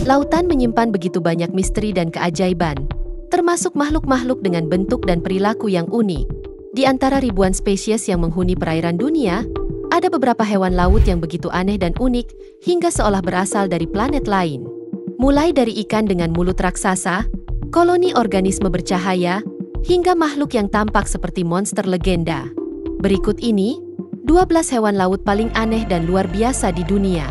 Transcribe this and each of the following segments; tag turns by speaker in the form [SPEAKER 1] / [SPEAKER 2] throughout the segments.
[SPEAKER 1] Lautan menyimpan begitu banyak misteri dan keajaiban, termasuk makhluk-makhluk dengan bentuk dan perilaku yang unik. Di antara ribuan spesies yang menghuni perairan dunia, ada beberapa hewan laut yang begitu aneh dan unik hingga seolah berasal dari planet lain. Mulai dari ikan dengan mulut raksasa, koloni organisme bercahaya, hingga makhluk yang tampak seperti monster legenda. Berikut ini, 12 hewan laut paling aneh dan luar biasa di dunia.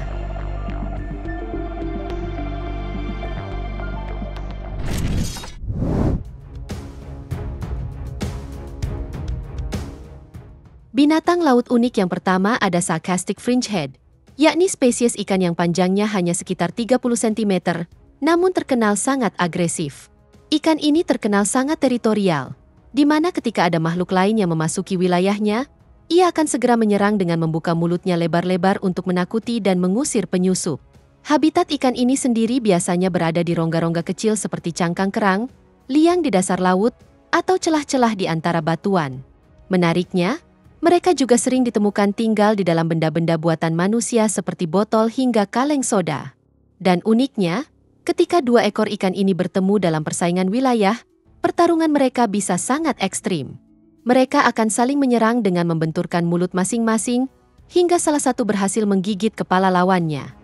[SPEAKER 1] Binatang laut unik yang pertama ada sarcastic fringehead, yakni spesies ikan yang panjangnya hanya sekitar 30 cm, namun terkenal sangat agresif. Ikan ini terkenal sangat teritorial, di mana ketika ada makhluk lain yang memasuki wilayahnya, ia akan segera menyerang dengan membuka mulutnya lebar-lebar untuk menakuti dan mengusir penyusup. Habitat ikan ini sendiri biasanya berada di rongga-rongga kecil seperti cangkang kerang, liang di dasar laut, atau celah-celah di antara batuan. Menariknya, mereka juga sering ditemukan tinggal di dalam benda-benda buatan manusia seperti botol hingga kaleng soda. Dan uniknya, ketika dua ekor ikan ini bertemu dalam persaingan wilayah, pertarungan mereka bisa sangat ekstrim. Mereka akan saling menyerang dengan membenturkan mulut masing-masing, hingga salah satu berhasil menggigit kepala lawannya.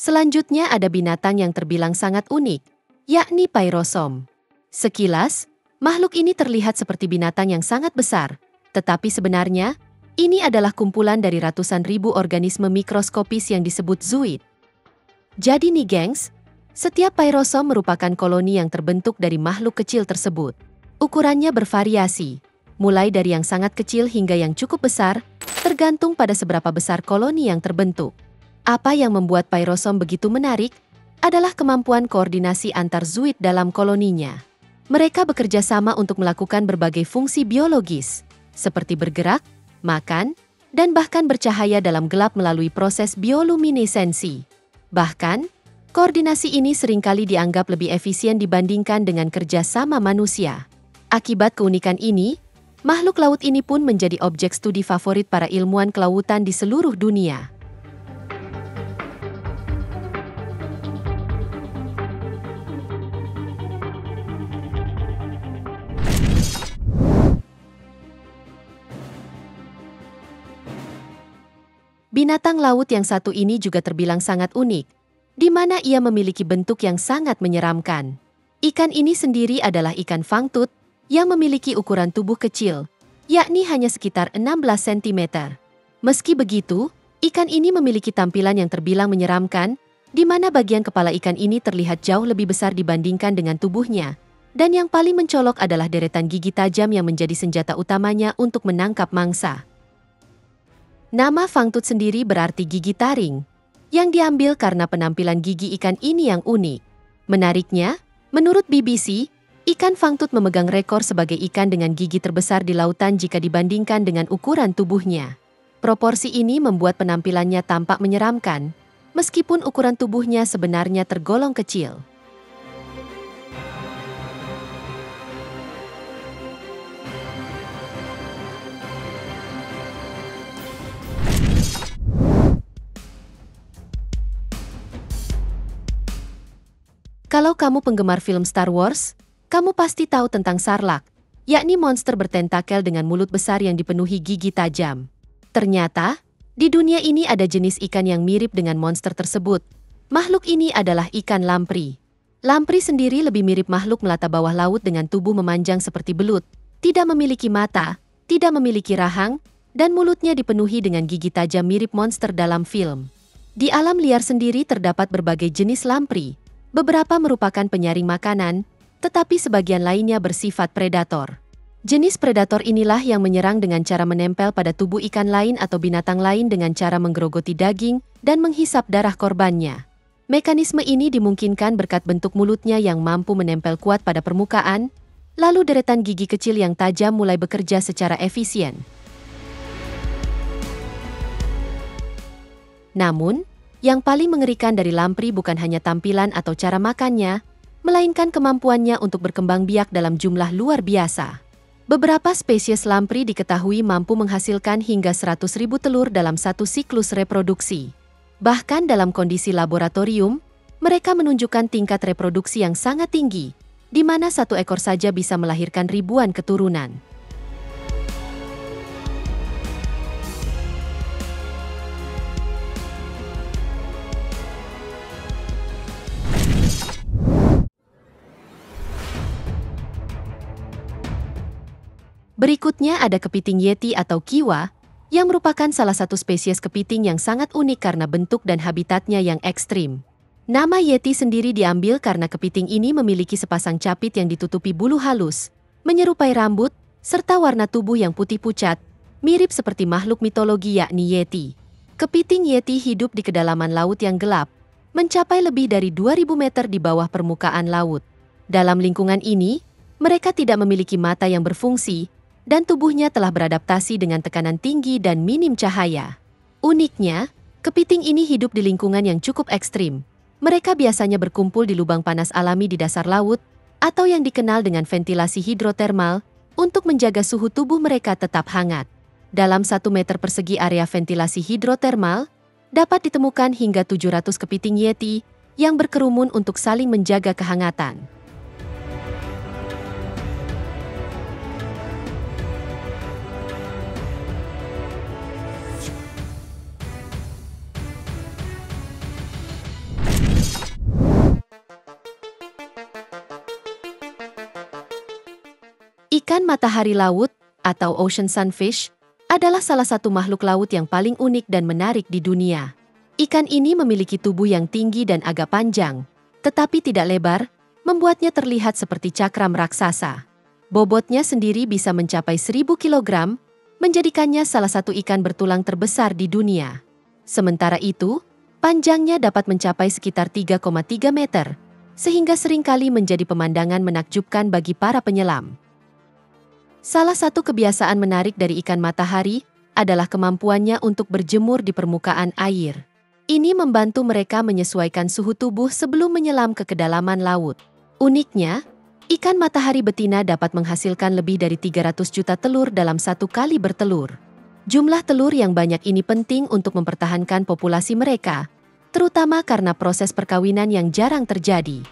[SPEAKER 1] Selanjutnya ada binatang yang terbilang sangat unik, yakni Pyrosome. Sekilas, makhluk ini terlihat seperti binatang yang sangat besar, tetapi sebenarnya, ini adalah kumpulan dari ratusan ribu organisme mikroskopis yang disebut zooid. Jadi nih gengs, setiap Pyrosome merupakan koloni yang terbentuk dari makhluk kecil tersebut. Ukurannya bervariasi, mulai dari yang sangat kecil hingga yang cukup besar, tergantung pada seberapa besar koloni yang terbentuk. Apa yang membuat Pyrosome begitu menarik adalah kemampuan koordinasi antar zooid dalam koloninya. Mereka bekerja sama untuk melakukan berbagai fungsi biologis, seperti bergerak, makan, dan bahkan bercahaya dalam gelap melalui proses bioluminesensi. Bahkan, koordinasi ini seringkali dianggap lebih efisien dibandingkan dengan kerja sama manusia. Akibat keunikan ini, makhluk laut ini pun menjadi objek studi favorit para ilmuwan kelautan di seluruh dunia. Binatang laut yang satu ini juga terbilang sangat unik, di mana ia memiliki bentuk yang sangat menyeramkan. Ikan ini sendiri adalah ikan fangtooth yang memiliki ukuran tubuh kecil, yakni hanya sekitar 16 cm. Meski begitu, ikan ini memiliki tampilan yang terbilang menyeramkan, di mana bagian kepala ikan ini terlihat jauh lebih besar dibandingkan dengan tubuhnya, dan yang paling mencolok adalah deretan gigi tajam yang menjadi senjata utamanya untuk menangkap mangsa. Nama fangtooth sendiri berarti gigi taring, yang diambil karena penampilan gigi ikan ini yang unik. Menariknya, menurut BBC, ikan fangtooth memegang rekor sebagai ikan dengan gigi terbesar di lautan jika dibandingkan dengan ukuran tubuhnya. Proporsi ini membuat penampilannya tampak menyeramkan, meskipun ukuran tubuhnya sebenarnya tergolong kecil. Kalau kamu penggemar film Star Wars, kamu pasti tahu tentang Sarlacc, yakni monster bertentakel dengan mulut besar yang dipenuhi gigi tajam. Ternyata, di dunia ini ada jenis ikan yang mirip dengan monster tersebut. Makhluk ini adalah ikan lamprey. Lamprey sendiri lebih mirip makhluk melata bawah laut dengan tubuh memanjang seperti belut, tidak memiliki mata, tidak memiliki rahang, dan mulutnya dipenuhi dengan gigi tajam mirip monster dalam film. Di alam liar sendiri terdapat berbagai jenis lamprey. Beberapa merupakan penyaring makanan, tetapi sebagian lainnya bersifat predator. Jenis predator inilah yang menyerang dengan cara menempel pada tubuh ikan lain atau binatang lain dengan cara menggerogoti daging dan menghisap darah korbannya. Mekanisme ini dimungkinkan berkat bentuk mulutnya yang mampu menempel kuat pada permukaan, lalu deretan gigi kecil yang tajam mulai bekerja secara efisien. Namun, Yang paling mengerikan dari lamprey bukan hanya tampilan atau cara makannya, melainkan kemampuannya untuk berkembang biak dalam jumlah luar biasa. Beberapa spesies lamprey diketahui mampu menghasilkan hingga 100.000 telur dalam satu siklus reproduksi. Bahkan dalam kondisi laboratorium, mereka menunjukkan tingkat reproduksi yang sangat tinggi, di mana satu ekor saja bisa melahirkan ribuan keturunan. Berikutnya ada kepiting yeti atau kiwa, yang merupakan salah satu spesies kepiting yang sangat unik karena bentuk dan habitatnya yang ekstrim. Nama yeti sendiri diambil karena kepiting ini memiliki sepasang capit yang ditutupi bulu halus, menyerupai rambut, serta warna tubuh yang putih pucat, mirip seperti makhluk mitologi yakni yeti. Kepiting yeti hidup di kedalaman laut yang gelap, mencapai lebih dari 2.000 meter di bawah permukaan laut. Dalam lingkungan ini, mereka tidak memiliki mata yang berfungsi, dan tubuhnya telah beradaptasi dengan tekanan tinggi dan minim cahaya. Uniknya, kepiting ini hidup di lingkungan yang cukup ekstrim. Mereka biasanya berkumpul di lubang panas alami di dasar laut, atau yang dikenal dengan ventilasi hidrotermal, untuk menjaga suhu tubuh mereka tetap hangat. Dalam 1 meter persegi area ventilasi hidrotermal, dapat ditemukan hingga 700 kepiting yeti yang berkerumun untuk saling menjaga kehangatan. Ikan matahari laut, atau ocean sunfish, adalah salah satu makhluk laut yang paling unik dan menarik di dunia. Ikan ini memiliki tubuh yang tinggi dan agak panjang, tetapi tidak lebar, membuatnya terlihat seperti cakram raksasa. Bobotnya sendiri bisa mencapai 1.000 kg, menjadikannya salah satu ikan bertulang terbesar di dunia. Sementara itu, panjangnya dapat mencapai sekitar 3,3 meter, sehingga seringkali menjadi pemandangan menakjubkan bagi para penyelam. Salah satu kebiasaan menarik dari ikan matahari adalah kemampuannya untuk berjemur di permukaan air. Ini membantu mereka menyesuaikan suhu tubuh sebelum menyelam ke kedalaman laut. Uniknya, ikan matahari betina dapat menghasilkan lebih dari 300 juta telur dalam satu kali bertelur. Jumlah telur yang banyak ini penting untuk mempertahankan populasi mereka, terutama karena proses perkawinan yang jarang terjadi.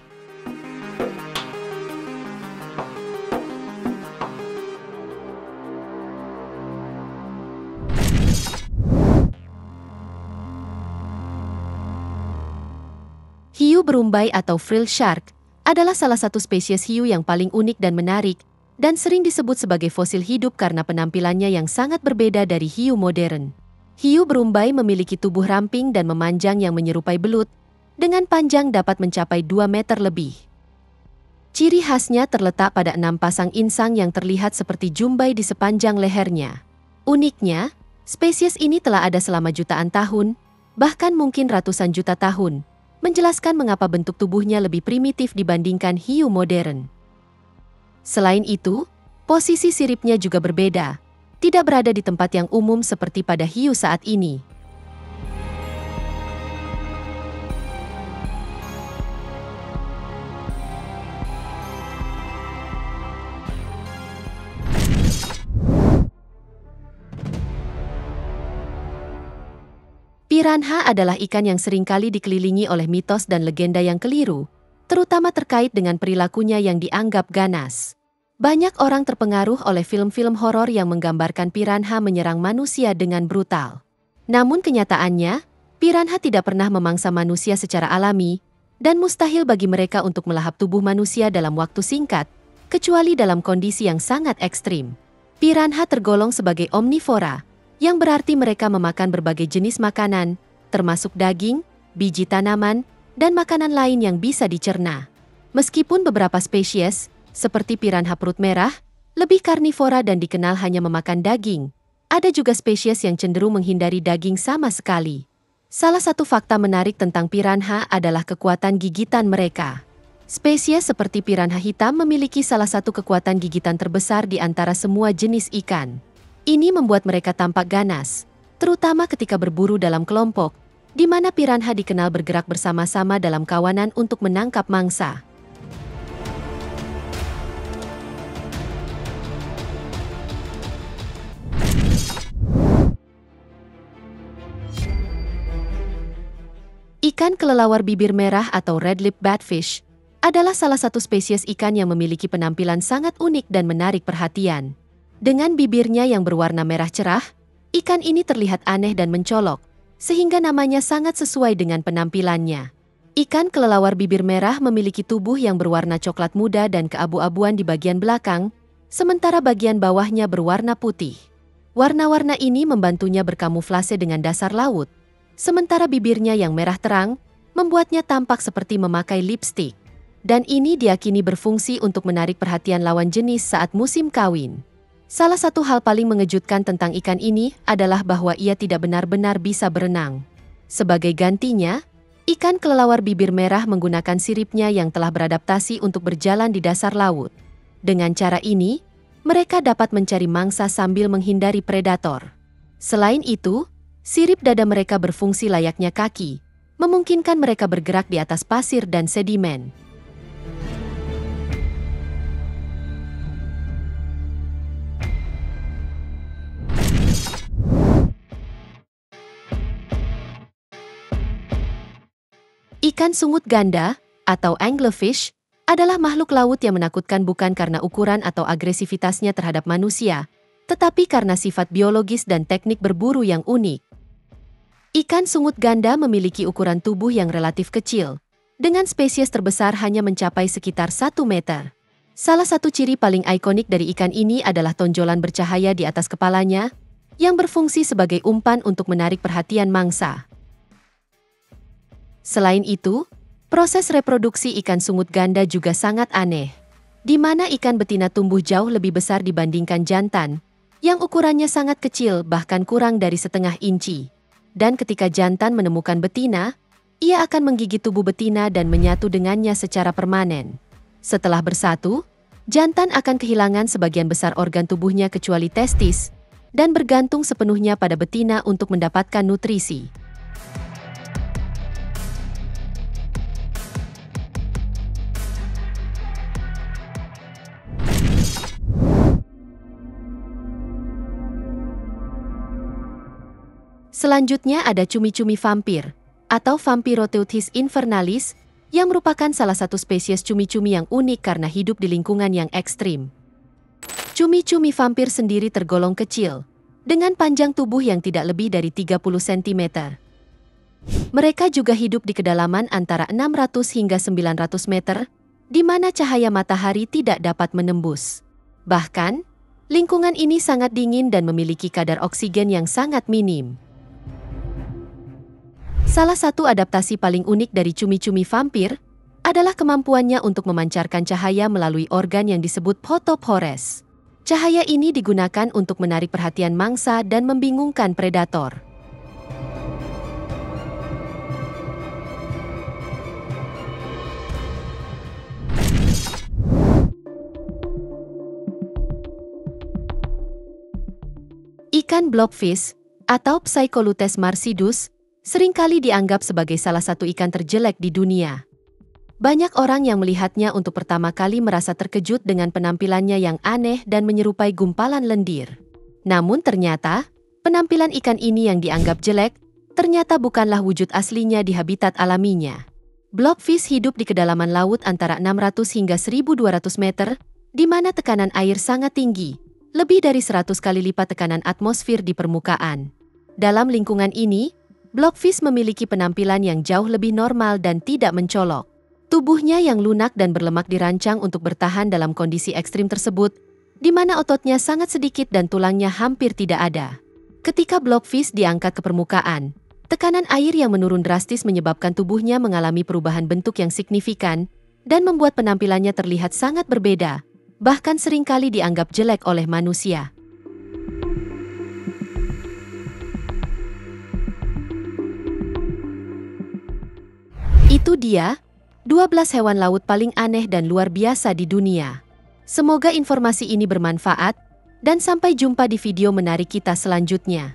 [SPEAKER 1] Hiu berumbai atau frill shark adalah salah satu spesies hiu yang paling unik dan menarik, dan sering disebut sebagai fosil hidup karena penampilannya yang sangat berbeda dari hiu modern. Hiu berumbai memiliki tubuh ramping dan memanjang yang menyerupai belut, dengan panjang dapat mencapai 2 meter lebih. Ciri khasnya terletak pada 6 pasang insang yang terlihat seperti jumbai di sepanjang lehernya. Uniknya, spesies ini telah ada selama jutaan tahun, bahkan mungkin ratusan juta tahun, menjelaskan mengapa bentuk tubuhnya lebih primitif dibandingkan hiu modern. Selain itu, posisi siripnya juga berbeda, tidak berada di tempat yang umum seperti pada hiu saat ini. Piranha adalah ikan yang seringkali dikelilingi oleh mitos dan legenda yang keliru, terutama terkait dengan perilakunya yang dianggap ganas. Banyak orang terpengaruh oleh film-film horor yang menggambarkan piranha menyerang manusia dengan brutal. Namun kenyataannya, piranha tidak pernah memangsa manusia secara alami, dan mustahil bagi mereka untuk melahap tubuh manusia dalam waktu singkat, kecuali dalam kondisi yang sangat ekstrim. Piranha tergolong sebagai omnivora, yang berarti mereka memakan berbagai jenis makanan, termasuk daging, biji tanaman, dan makanan lain yang bisa dicerna. Meskipun beberapa spesies, seperti piranha perut merah, lebih karnivora dan dikenal hanya memakan daging, ada juga spesies yang cenderung menghindari daging sama sekali. Salah satu fakta menarik tentang piranha adalah kekuatan gigitan mereka. Spesies seperti piranha hitam memiliki salah satu kekuatan gigitan terbesar di antara semua jenis ikan. Ini membuat mereka tampak ganas, terutama ketika berburu dalam kelompok, di mana piranha dikenal bergerak bersama-sama dalam kawanan untuk menangkap mangsa. Ikan kelelawar bibir merah atau red-lip batfish adalah salah satu spesies ikan yang memiliki penampilan sangat unik dan menarik perhatian. Dengan bibirnya yang berwarna merah cerah, ikan ini terlihat aneh dan mencolok, sehingga namanya sangat sesuai dengan penampilannya. Ikan kelelawar bibir merah memiliki tubuh yang berwarna coklat muda dan keabu-abuan di bagian belakang, sementara bagian bawahnya berwarna putih. Warna-warna ini membantunya berkamuflase dengan dasar laut, sementara bibirnya yang merah terang membuatnya tampak seperti memakai lipstik. Dan ini diyakini berfungsi untuk menarik perhatian lawan jenis saat musim kawin. Salah satu hal paling mengejutkan tentang ikan ini adalah bahwa ia tidak benar-benar bisa berenang. Sebagai gantinya, ikan kelelawar bibir merah menggunakan siripnya yang telah beradaptasi untuk berjalan di dasar laut. Dengan cara ini, mereka dapat mencari mangsa sambil menghindari predator. Selain itu, sirip dada mereka berfungsi layaknya kaki, memungkinkan mereka bergerak di atas pasir dan sedimen. Ikan sungut ganda, atau anglerfish, adalah makhluk laut yang menakutkan bukan karena ukuran atau agresivitasnya terhadap manusia, tetapi karena sifat biologis dan teknik berburu yang unik. Ikan sungut ganda memiliki ukuran tubuh yang relatif kecil, dengan spesies terbesar hanya mencapai sekitar 1 meter. Salah satu ciri paling ikonik dari ikan ini adalah tonjolan bercahaya di atas kepalanya, yang berfungsi sebagai umpan untuk menarik perhatian mangsa. Selain itu, proses reproduksi ikan sungut ganda juga sangat aneh, di mana ikan betina tumbuh jauh lebih besar dibandingkan jantan, yang ukurannya sangat kecil bahkan kurang dari setengah inci. Dan ketika jantan menemukan betina, ia akan menggigit tubuh betina dan menyatu dengannya secara permanen. Setelah bersatu, jantan akan kehilangan sebagian besar organ tubuhnya kecuali testis, dan bergantung sepenuhnya pada betina untuk mendapatkan nutrisi. Selanjutnya ada cumi-cumi vampir, atau Vampiroteuthis invernalis, yang merupakan salah satu spesies cumi-cumi yang unik karena hidup di lingkungan yang ekstrim. Cumi-cumi vampir sendiri tergolong kecil, dengan panjang tubuh yang tidak lebih dari 30 cm. Mereka juga hidup di kedalaman antara 600 hingga 900 meter, di mana cahaya matahari tidak dapat menembus. Bahkan, lingkungan ini sangat dingin dan memiliki kadar oksigen yang sangat minim. Salah satu adaptasi paling unik dari cumi-cumi vampir adalah kemampuannya untuk memancarkan cahaya melalui organ yang disebut photophores. Cahaya ini digunakan untuk menarik perhatian mangsa dan membingungkan predator. Ikan blobfish, atau Psycholotes marcidus, seringkali dianggap sebagai salah satu ikan terjelek di dunia. Banyak orang yang melihatnya untuk pertama kali merasa terkejut dengan penampilannya yang aneh dan menyerupai gumpalan lendir. Namun ternyata, penampilan ikan ini yang dianggap jelek, ternyata bukanlah wujud aslinya di habitat alaminya. Blobfish hidup di kedalaman laut antara 600 hingga 1200 meter, di mana tekanan air sangat tinggi, lebih dari 100 kali lipat tekanan atmosfer di permukaan. Dalam lingkungan ini, blobfish memiliki penampilan yang jauh lebih normal dan tidak mencolok. Tubuhnya yang lunak dan berlemak dirancang untuk bertahan dalam kondisi ekstrim tersebut, di mana ototnya sangat sedikit dan tulangnya hampir tidak ada. Ketika blobfish diangkat ke permukaan, tekanan air yang menurun drastis menyebabkan tubuhnya mengalami perubahan bentuk yang signifikan dan membuat penampilannya terlihat sangat berbeda, bahkan seringkali dianggap jelek oleh manusia. Itu dia, 12 hewan laut paling aneh dan luar biasa di dunia. Semoga informasi ini bermanfaat, dan sampai jumpa di video menarik kita selanjutnya.